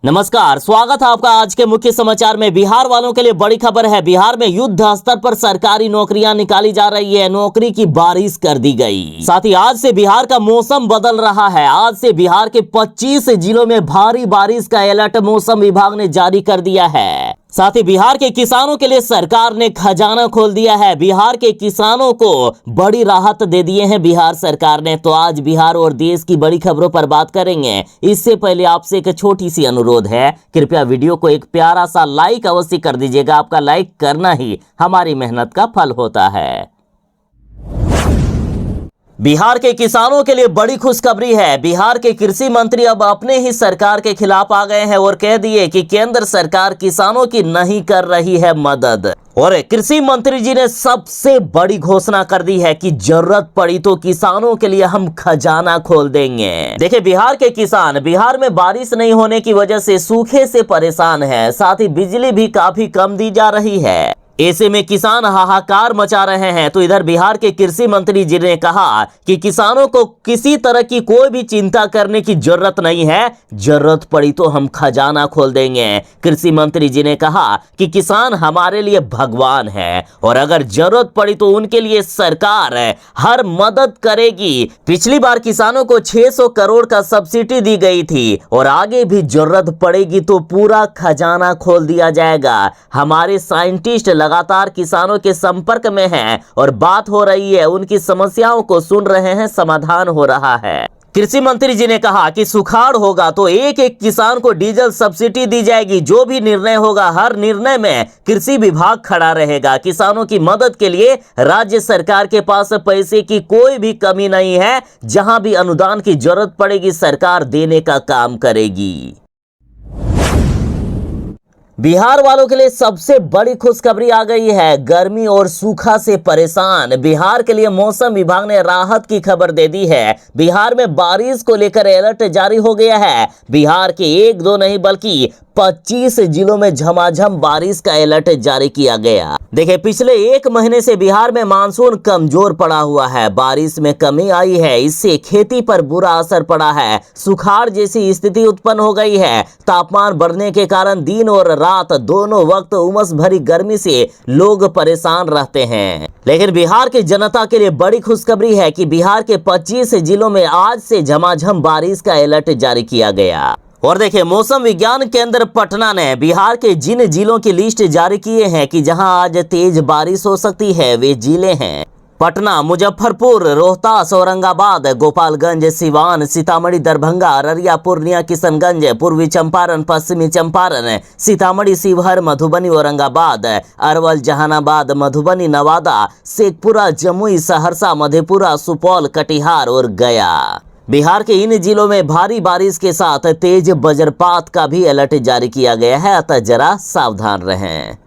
नमस्कार, स्वागत है आपका आज के मुख्य समाचार में। बिहार वालों के लिए बड़ी खबर है। बिहार में युद्ध स्तर पर सरकारी नौकरियां निकाली जा रही है। नौकरी की बारिश कर दी गई। साथ ही आज से बिहार का मौसम बदल रहा है। आज से बिहार के 25 जिलों में भारी बारिश का अलर्ट मौसम विभाग ने जारी कर दिया है। साथ ही बिहार के किसानों के लिए सरकार ने खजाना खोल दिया है। बिहार के किसानों को बड़ी राहत दे दिए हैं बिहार सरकार ने। तो आज बिहार और देश की बड़ी खबरों पर बात करेंगे। इससे पहले आपसे एक छोटी सी अनुरोध है, कृपया वीडियो को एक प्यारा सा लाइक अवश्य कर दीजिएगा। आपका लाइक करना ही हमारी मेहनत का फल होता है। बिहार के किसानों के लिए बड़ी खुशखबरी है। बिहार के कृषि मंत्री अब अपने ही सरकार के खिलाफ आ गए हैं और कह दिए कि केंद्र सरकार किसानों की नहीं कर रही है मदद। और कृषि मंत्री जी ने सबसे बड़ी घोषणा कर दी है कि जरूरत पड़ी तो किसानों के लिए हम खजाना खोल देंगे। देखिए, बिहार के किसान बिहार में बारिश नहीं होने की वजह से सूखे से परेशान है। साथ ही बिजली भी काफी कम दी जा रही है। ऐसे में किसान हाहाकार मचा रहे हैं। तो इधर बिहार के कृषि मंत्री जी ने कहा कि किसानों को किसी तरह की कोई भी चिंता करने की जरूरत नहीं है। जरूरत पड़ी तो हम खजाना खोल देंगे। कृषि मंत्री जी ने कहा कि किसान हमारे लिए भगवान है और अगर जरूरत पड़ी तो उनके लिए सरकार हर मदद करेगी। पिछली बार किसानों को 600 करोड़ का सब्सिडी दी गई थी और आगे भी जरूरत पड़ेगी तो पूरा खजाना खोल दिया जाएगा। हमारे साइंटिस्ट लगातार किसानों के संपर्क में हैं और बात हो रही है, उनकी समस्याओं को सुन रहे हैं, समाधान हो रहा है। कृषि मंत्री जी ने कहा कि सुखाड़ होगा तो एक एक किसान को डीजल सब्सिडी दी जाएगी। जो भी निर्णय होगा, हर निर्णय में कृषि विभाग खड़ा रहेगा। किसानों की मदद के लिए राज्य सरकार के पास पैसे की कोई भी कमी नहीं है। जहां भी अनुदान की जरूरत पड़ेगी, सरकार देने का काम करेगी। बिहार वालों के लिए सबसे बड़ी खुशखबरी आ गई है। गर्मी और सूखा से परेशान बिहार के लिए मौसम विभाग ने राहत की खबर दे दी है। बिहार में बारिश को लेकर अलर्ट जारी हो गया है। बिहार के एक दो नहीं बल्कि 25 जिलों में झमाझम बारिश का अलर्ट जारी किया गया। देखिए, पिछले एक महीने से बिहार में मानसून कमजोर पड़ा हुआ है। बारिश में कमी आई है, इससे खेती पर बुरा असर पड़ा है। सुखाड़ जैसी स्थिति उत्पन्न हो गई है। तापमान बढ़ने के कारण दिन और रात दोनों वक्त उमस भरी गर्मी से लोग परेशान रहते हैं। लेकिन बिहार की जनता के लिए बड़ी खुशखबरी है कि बिहार के 25 जिलों में आज से झमाझम बारिश का अलर्ट जारी किया गया। और देखिए, मौसम विज्ञान केंद्र पटना ने बिहार के जिन जिलों की लिस्ट जारी किए हैं कि जहां आज तेज बारिश हो सकती है, वे जिले हैं पटना, मुजफ्फरपुर, रोहतास, औरंगाबाद, गोपालगंज, सिवान, सीतामढ़ी, दरभंगा, अररिया, पूर्णिया, किशनगंज, पूर्वी चंपारण, पश्चिमी चंपारण, सीतामढ़ी, शिवहर, मधुबनी, औरंगाबाद, अरवल, जहानाबाद, मधुबनी, नवादा, शेखपुरा, जमुई, सहरसा, मधेपुरा, सुपौल, कटिहार और गया। बिहार के इन जिलों में भारी बारिश के साथ तेज वज्रपात का भी अलर्ट जारी किया गया है, अतः जरा सावधान रहें।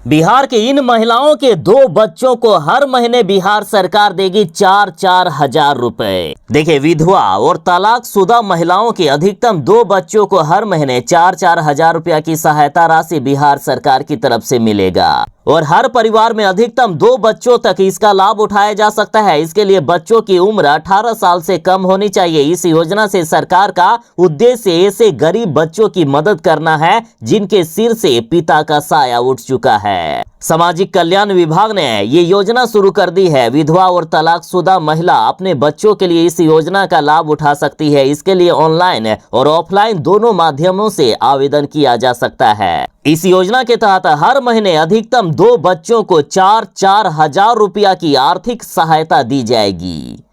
बिहार के इन महिलाओं के 2 बच्चों को हर महीने बिहार सरकार देगी 4-4 हजार रुपए। देखिए, विधवा और तलाकशुदा महिलाओं के अधिकतम 2 बच्चों को हर महीने 4-4 हजार रुपया की सहायता राशि बिहार सरकार की तरफ से मिलेगा और हर परिवार में अधिकतम 2 बच्चों तक इसका लाभ उठाया जा सकता है। इसके लिए बच्चों की उम्र 18 साल से कम होनी चाहिए। इस योजना से सरकार का उद्देश्य ऐसे गरीब बच्चों की मदद करना है जिनके सिर से पिता का साया उठ चुका है। सामाजिक कल्याण विभाग ने ये योजना शुरू कर दी है। विधवा और तलाकशुदा महिला अपने बच्चों के लिए इस योजना का लाभ उठा सकती है। इसके लिए ऑनलाइन और ऑफलाइन दोनों माध्यमों से आवेदन किया जा सकता है। इस योजना के तहत हर महीने अधिकतम 2 बच्चों को 4-4 हजार रुपया की आर्थिक सहायता दी जाएगी।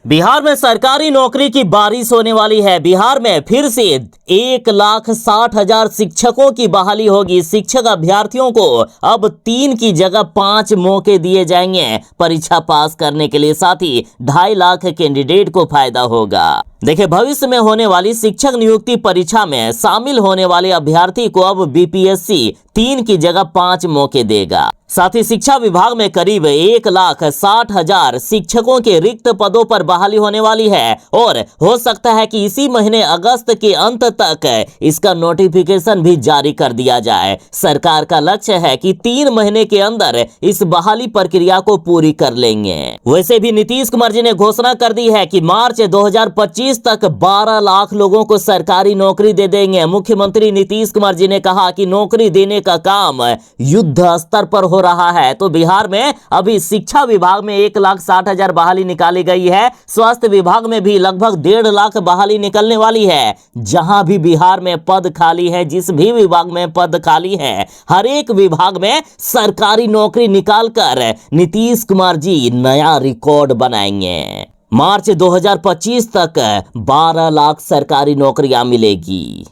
बिहार में सरकारी नौकरी की बारिश होने वाली है। बिहार में फिर से 1,60,000 शिक्षकों की बहाली होगी। शिक्षक अभ्यर्थियों को अब 3 की जगह 5 मौके दिए जाएंगे परीक्षा पास करने के लिए। साथ ही 2.5 लाख कैंडिडेट को फायदा होगा। देखिए, भविष्य में होने वाली शिक्षक नियुक्ति परीक्षा में शामिल होने वाले अभ्यर्थी को अब बीपीएससी 3 की जगह 5 मौके देगा। साथ ही शिक्षा विभाग में करीब 1,60,000 शिक्षकों के रिक्त पदों पर बहाली होने वाली है और हो सकता है कि इसी महीने अगस्त के अंत तक इसका नोटिफिकेशन भी जारी कर दिया जाए। सरकार का लक्ष्य है कि 3 महीने के अंदर इस बहाली प्रक्रिया को पूरी कर लेंगे। वैसे भी नीतीश कुमार जी ने घोषणा कर दी है कि मार्च 2025 तक 12 लाख लोगों को सरकारी नौकरी दे देंगे। मुख्यमंत्री नीतीश कुमार जी ने कहा कि नौकरी देने का काम युद्ध स्तर पर हो रहा है। तो बिहार में अभी शिक्षा विभाग में 1,60,000 बहाली निकाली गई है। स्वास्थ्य विभाग में भी लगभग 1.5 लाख बहाली निकलने वाली है। जहां भी बिहार में पद खाली है, जिस भी विभाग में पद खाली है, हर एक विभाग में सरकारी नौकरी निकालकर नीतीश कुमार जी नया रिकॉर्ड बनाएंगे। मार्च 2025 तक 12 लाख सरकारी नौकरियां मिलेगी।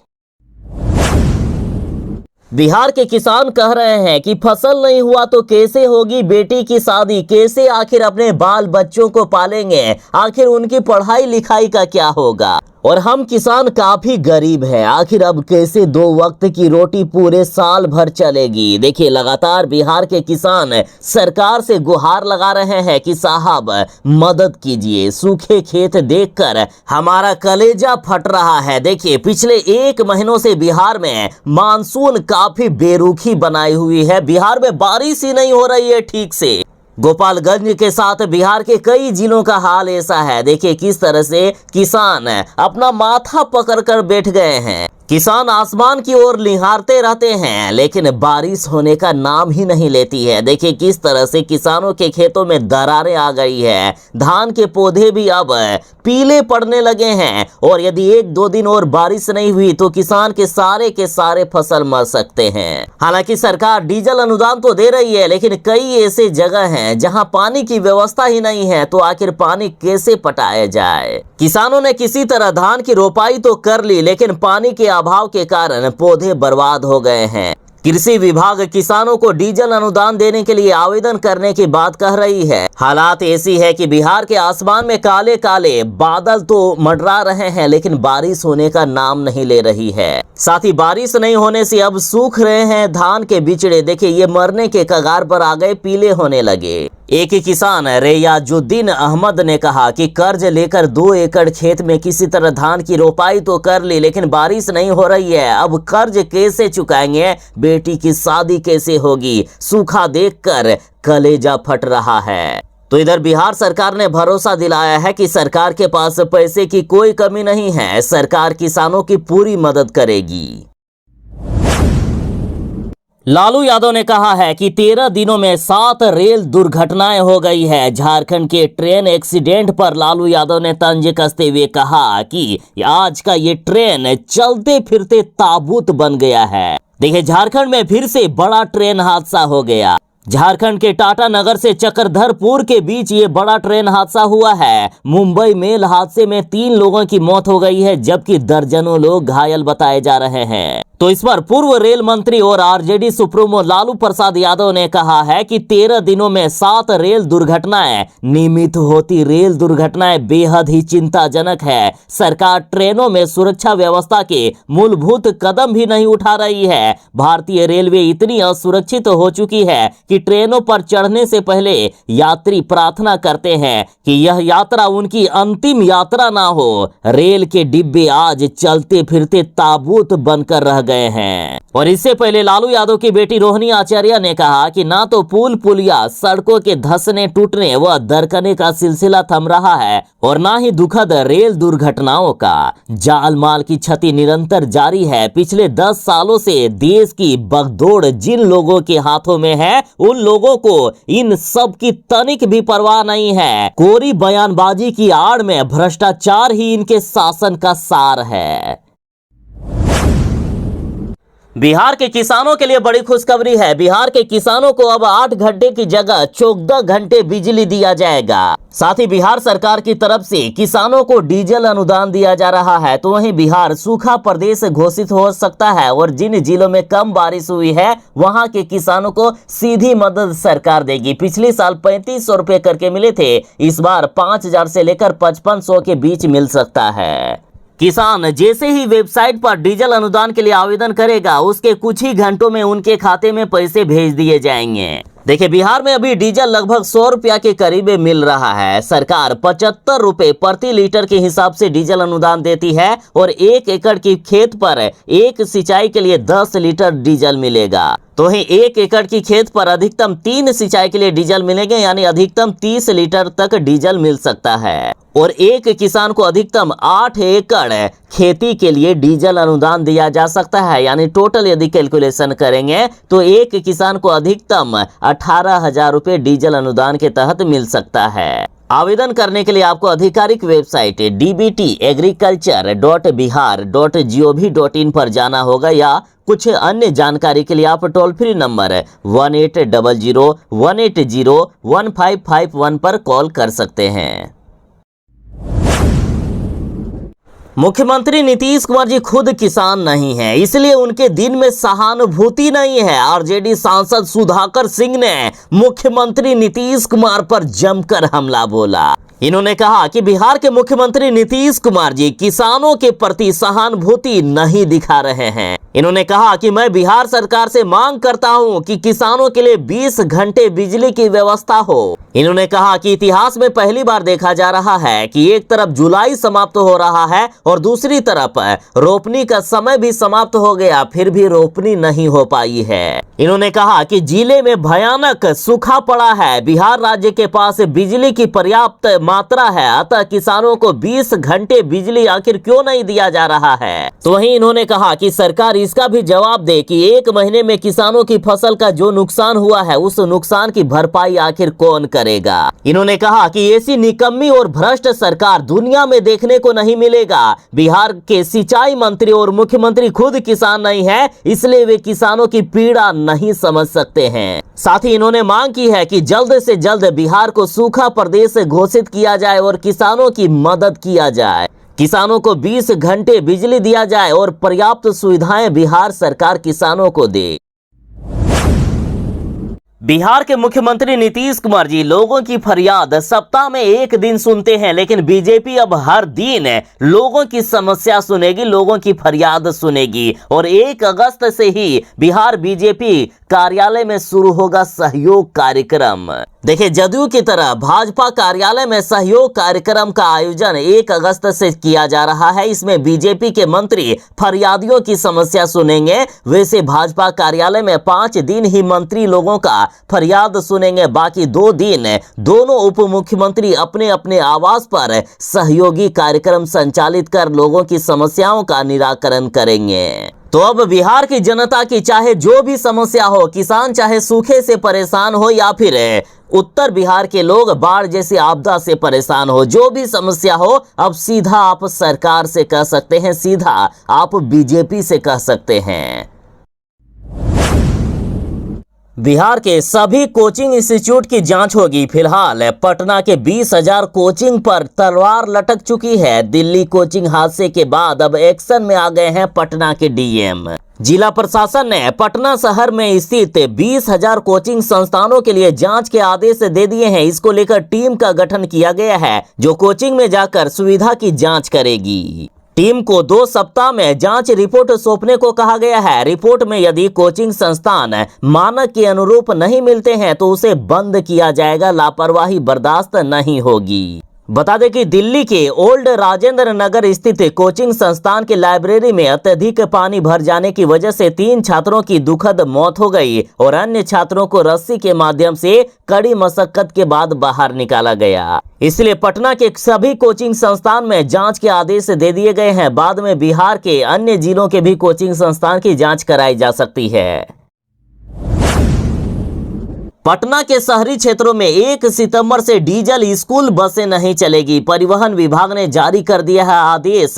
बिहार के किसान कह रहे हैं कि फसल नहीं हुआ तो कैसे होगी बेटी की शादी, कैसे आखिर अपने बाल बच्चों को पालेंगे, आखिर उनकी पढ़ाई लिखाई का क्या होगा। और हम किसान काफी गरीब हैं, आखिर अब कैसे 2 वक्त की रोटी पूरे साल भर चलेगी। देखिए, लगातार बिहार के किसान सरकार से गुहार लगा रहे हैं कि साहब मदद कीजिए, सूखे खेत देखकर हमारा कलेजा फट रहा है। देखिए, पिछले 1 महीनों से बिहार में मानसून काफी बेरुखी बनाई हुई है। बिहार में बारिश ही नहीं हो रही है ठीक से। गोपालगंज के साथ बिहार के कई जिलों का हाल ऐसा है। देखिए किस तरह से किसान अपना माथा पकड़कर बैठ गए हैं। किसान आसमान की ओर निहारते रहते हैं लेकिन बारिश होने का नाम ही नहीं लेती है। देखिए किस तरह से किसानों के खेतों में दरारें आ गई है, धान के पौधे भी अब पीले पड़ने लगे हैं और यदि 1-2 दिन और बारिश नहीं हुई तो किसान के सारे फसल मर सकते हैं। हालांकि सरकार डीजल अनुदान तो दे रही है लेकिन कई ऐसे जगह हैं जहां पानी की व्यवस्था ही नहीं है, तो आखिर पानी कैसे पटाया जाए। किसानों ने किसी तरह धान की रोपाई तो कर ली लेकिन पानी के अभाव के कारण पौधे बर्बाद हो गए हैं। कृषि विभाग किसानों को डीजल अनुदान देने के लिए आवेदन करने की बात कह रही है। हालात ऐसी है कि बिहार के आसमान में काले काले बादल तो मंडरा रहे हैं लेकिन बारिश होने का नाम नहीं ले रही है। साथ ही बारिश नहीं होने से अब सूख रहे हैं धान के बिचड़े। देखिए ये मरने के कगार पर आ गए, पीले होने लगे। एक ही किसान रेयाजुद्दीन अहमद ने कहा कि कर्ज लेकर 2 एकड़ खेत में किसी तरह धान की रोपाई तो कर ली लेकिन बारिश नहीं हो रही है। अब कर्ज कैसे चुकाएंगे, बेटी की शादी कैसे होगी, सूखा देखकर कलेजा फट रहा है। तो इधर बिहार सरकार ने भरोसा दिलाया है कि सरकार के पास पैसे की कोई कमी नहीं है, सरकार किसानों की पूरी मदद करेगी। लालू यादव ने कहा है कि 13 दिनों में 7 रेल दुर्घटनाएं हो गई है। झारखंड के ट्रेन एक्सीडेंट पर लालू यादव ने तंज कसते हुए कहा कि आज का ये ट्रेन चलते फिरते ताबूत बन गया है। देखिए झारखंड में फिर से बड़ा ट्रेन हादसा हो गया। झारखंड के टाटा नगर से चक्रधरपुर के बीच ये बड़ा ट्रेन हादसा हुआ है। मुंबई मेल हादसे में 3 लोगों की मौत हो गई है जबकि दर्जनों लोग घायल बताए जा रहे हैं। तो इस पर पूर्व रेल मंत्री और आरजेडी सुप्रीमो लालू प्रसाद यादव ने कहा है कि 13 दिनों में 7 रेल दुर्घटनाएं, नियमित होती रेल दुर्घटनाएं बेहद ही चिंताजनक है। सरकार ट्रेनों में सुरक्षा व्यवस्था के मूलभूत कदम भी नहीं उठा रही है। भारतीय रेलवे इतनी असुरक्षित हो चुकी है कि ट्रेनों पर चढ़ने से पहले यात्री प्रार्थना करते हैं कि यह यात्रा उनकी अंतिम यात्रा ना हो। रेल के डिब्बे आज चलते फिरते ताबूत बनकर रह गए हैं। और इससे पहले लालू यादव की बेटी रोहिणी आचार्य ने कहा कि ना तो पुल पुलिया, सड़कों के धंसने टूटने व दरकने का सिलसिला थम रहा है और ना ही दुखद रेल दुर्घटनाओं का जाल माल की क्षति निरंतर जारी है। पिछले 10 सालों से देश की बगदौड़ जिन लोगों के हाथों में है उन लोगों को इन सब की तनिक भी परवाह नहीं है। कोरी बयानबाजी की आड़ में भ्रष्टाचार ही इनके शासन का सार है। बिहार के किसानों के लिए बड़ी खुशखबरी है। बिहार के किसानों को अब 8 घंटे की जगह 14 घंटे बिजली दिया जाएगा। साथ ही बिहार सरकार की तरफ से किसानों को डीजल अनुदान दिया जा रहा है। तो वहीं बिहार सूखा प्रदेश घोषित हो सकता है और जिन जिलों में कम बारिश हुई है वहां के किसानों को सीधी मदद सरकार देगी। पिछले साल 3500 रुपए करके मिले थे, इस बार 5000 से लेकर 5500 के बीच मिल सकता है। किसान जैसे ही वेबसाइट पर डीजल अनुदान के लिए आवेदन करेगा उसके कुछ ही घंटों में उनके खाते में पैसे भेज दिए जाएंगे। देखिए, बिहार में अभी डीजल लगभग 100 रुपया के करीब मिल रहा है। सरकार 75 रुपए प्रति लीटर के हिसाब से डीजल अनुदान देती है और 1 एकड़ की खेत पर एक सिंचाई के लिए 10 लीटर डीजल मिलेगा। तो ही 1 एकड़ की खेत पर अधिकतम 3 सिंचाई के लिए डीजल मिलेंगे, यानी अधिकतम 30 लीटर तक डीजल मिल सकता है। और एक किसान को अधिकतम 8 एकड़ खेती के लिए डीजल अनुदान दिया जा सकता है। यानी टोटल यदि कैलकुलेशन करेंगे तो एक किसान को अधिकतम 18,000 रुपए डीजल अनुदान के तहत मिल सकता है। आवेदन करने के लिए आपको आधिकारिक वेबसाइट dbtagriculture.bihar.gov.in पर जाना होगा या कुछ अन्य जानकारी के लिए आप टोल फ्री नंबर 1800-180-1551 पर कॉल कर सकते हैं। मुख्यमंत्री नीतीश कुमार जी खुद किसान नहीं हैं, इसलिए उनके दिन में सहानुभूति नहीं है। आरजेडी सांसद सुधाकर सिंह ने मुख्यमंत्री नीतीश कुमार पर जमकर हमला बोला। इन्होंने कहा कि बिहार के मुख्यमंत्री नीतीश कुमार जी किसानों के प्रति सहानुभूति नहीं दिखा रहे हैं। इन्होंने कहा कि मैं बिहार सरकार से मांग करता हूं कि किसानों के लिए 20 घंटे बिजली की व्यवस्था हो। इन्होंने कहा कि इतिहास में पहली बार देखा जा रहा है कि एक तरफ जुलाई समाप्त हो रहा है और दूसरी तरफ रोपनी का समय भी समाप्त हो गया, फिर भी रोपनी नहीं हो पाई है। इन्होंने कहा कि जिले में भयानक सूखा पड़ा है। बिहार राज्य के पास बिजली की पर्याप्त मात्रा है, अतः किसानों को 20 घंटे बिजली आखिर क्यों नहीं दिया जा रहा है। तो वहीं इन्होंने कहा कि सरकार इसका भी जवाब दे कि 1 महीने में किसानों की फसल का जो नुकसान हुआ है उस नुकसान की भरपाई आखिर कौन करेगा। इन्होंने कहा कि ऐसी निकम्मी और भ्रष्ट सरकार दुनिया में देखने को नहीं मिलेगा। बिहार के सिंचाई मंत्री और मुख्यमंत्री खुद किसान नहीं है, इसलिए वे किसानों की पीड़ा नहीं समझ सकते हैं। साथ ही इन्होंने मांग की है कि जल्द से जल्द बिहार को सूखा प्रदेश घोषित किया जाए और किसानों की मदद किया जाए। किसानों को 20 घंटे बिजली दिया जाए और पर्याप्त सुविधाएं बिहार सरकार किसानों को दे। बिहार के मुख्यमंत्री नीतीश कुमार जी लोगों की फरियाद सप्ताह में 1 दिन सुनते हैं, लेकिन बीजेपी अब हर दिन लोगों की समस्या सुनेगी, लोगों की फरियाद सुनेगी। और 1 अगस्त से ही बिहार बीजेपी कार्यालय में शुरू होगा सहयोग कार्यक्रम। देखिए, जदयू की तरह भाजपा कार्यालय में सहयोग कार्यक्रम का आयोजन 1 अगस्त से किया जा रहा है। इसमें बीजेपी के मंत्री फरियादियों की समस्या सुनेंगे। वैसे भाजपा कार्यालय में 5 दिन ही मंत्री लोगों का फरियाद सुनेंगे, बाकी 2 दिन दोनों उप मुख्यमंत्री अपने अपने आवास पर सहयोगी कार्यक्रम संचालित कर लोगों की समस्याओं का निराकरण करेंगे। तो अब बिहार की जनता की चाहे जो भी समस्या हो, किसान चाहे सूखे से परेशान हो या फिर उत्तर बिहार के लोग बाढ़ जैसी आपदा से परेशान हो, जो भी समस्या हो, अब सीधा आप सरकार से कह सकते हैं, सीधा आप बीजेपी से कह सकते हैं। बिहार के सभी कोचिंग इंस्टीट्यूट की जांच होगी। फिलहाल पटना के 20,000 कोचिंग पर तलवार लटक चुकी है। दिल्ली कोचिंग हादसे के बाद अब एक्शन में आ गए हैं पटना के डीएम। जिला प्रशासन ने पटना शहर में स्थित 20,000 कोचिंग संस्थानों के लिए जांच के आदेश दे दिए हैं। इसको लेकर टीम का गठन किया गया है जो कोचिंग में जाकर सुविधा की जांच करेगी। टीम को 2 सप्ताह में जांच रिपोर्ट सौंपने को कहा गया है। रिपोर्ट में यदि कोचिंग संस्थान मानक के अनुरूप नहीं मिलते हैं तो उसे बंद किया जाएगा, लापरवाही बर्दाश्त नहीं होगी। बता दें कि दिल्ली के ओल्ड राजेंद्र नगर स्थित कोचिंग संस्थान के लाइब्रेरी में अत्यधिक पानी भर जाने की वजह से 3 छात्रों की दुखद मौत हो गई और अन्य छात्रों को रस्सी के माध्यम से कड़ी मशक्कत के बाद बाहर निकाला गया। इसलिए पटना के सभी कोचिंग संस्थान में जांच के आदेश दे दिए गए हैं। बाद में बिहार के अन्य जिलों के भी कोचिंग संस्थान की जांच कराई जा सकती है। पटना के शहरी क्षेत्रों में 1 सितंबर से डीजल स्कूल बसें नहीं चलेगी। परिवहन विभाग ने जारी कर दिया है आदेश।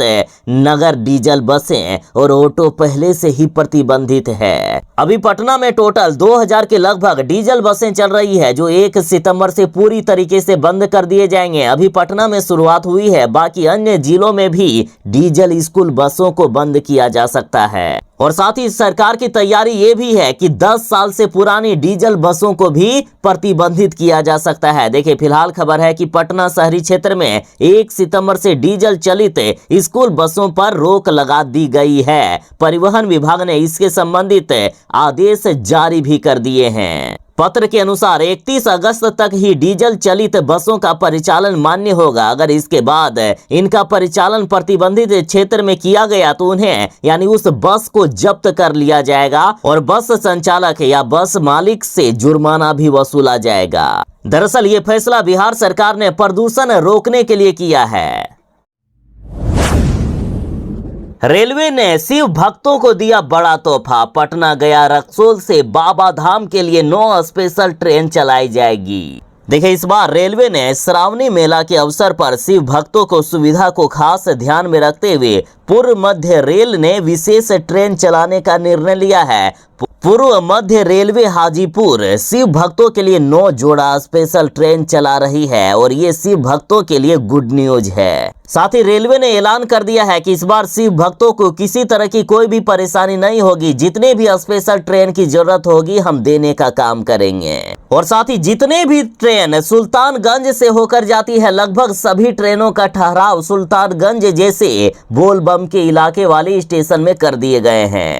नगर डीजल बसें और ऑटो पहले से ही प्रतिबंधित है। अभी पटना में टोटल 2000 के लगभग डीजल बसें चल रही है, जो 1 सितंबर से पूरी तरीके से बंद कर दिए जाएंगे। अभी पटना में शुरुआत हुई है, बाकी अन्य जिलों में भी डीजल स्कूल बसों को बंद किया जा सकता है। और साथ ही सरकार की तैयारी ये भी है कि 10 साल से पुरानी डीजल बसों को भी प्रतिबंधित किया जा सकता है। देखिए, फिलहाल खबर है कि पटना शहरी क्षेत्र में 1 सितंबर से डीजल चलित स्कूल बसों पर रोक लगा दी गई है। परिवहन विभाग ने इसके संबंधित आदेश जारी भी कर दिए हैं। पत्र के अनुसार 31 अगस्त तक ही डीजल चलित बसों का परिचालन मान्य होगा। अगर इसके बाद इनका परिचालन प्रतिबंधित क्षेत्र में किया गया तो उन्हें यानी उस बस को जब्त कर लिया जाएगा और बस संचालक या बस मालिक से जुर्माना भी वसूला जाएगा। दरअसल ये फैसला बिहार सरकार ने प्रदूषण रोकने के लिए किया है। रेलवे ने शिव भक्तों को दिया बड़ा तोहफा। पटना गया रक्सौल से बाबा धाम के लिए 9 स्पेशल ट्रेन चलाई जाएगी। देखिए, इस बार रेलवे ने श्रावणी मेला के अवसर पर शिव भक्तों को सुविधा को खास ध्यान में रखते हुए पूर्व मध्य रेल ने विशेष ट्रेन चलाने का निर्णय लिया है। पूर्व मध्य रेलवे हाजीपुर शिव भक्तों के लिए 9 जोड़ा स्पेशल ट्रेन चला रही है और ये शिव भक्तों के लिए गुड न्यूज है। साथ ही रेलवे ने ऐलान कर दिया है कि इस बार शिव भक्तों को किसी तरह की कोई भी परेशानी नहीं होगी। जितने भी स्पेशल ट्रेन की जरूरत होगी हम देने का काम करेंगे। और साथ ही जितने भी ट्रेन सुल्तानगंज से होकर जाती है, लगभग सभी ट्रेनों का ठहराव सुल्तानगंज जैसे बोलबम के इलाके वाले स्टेशन में कर दिए गए हैं।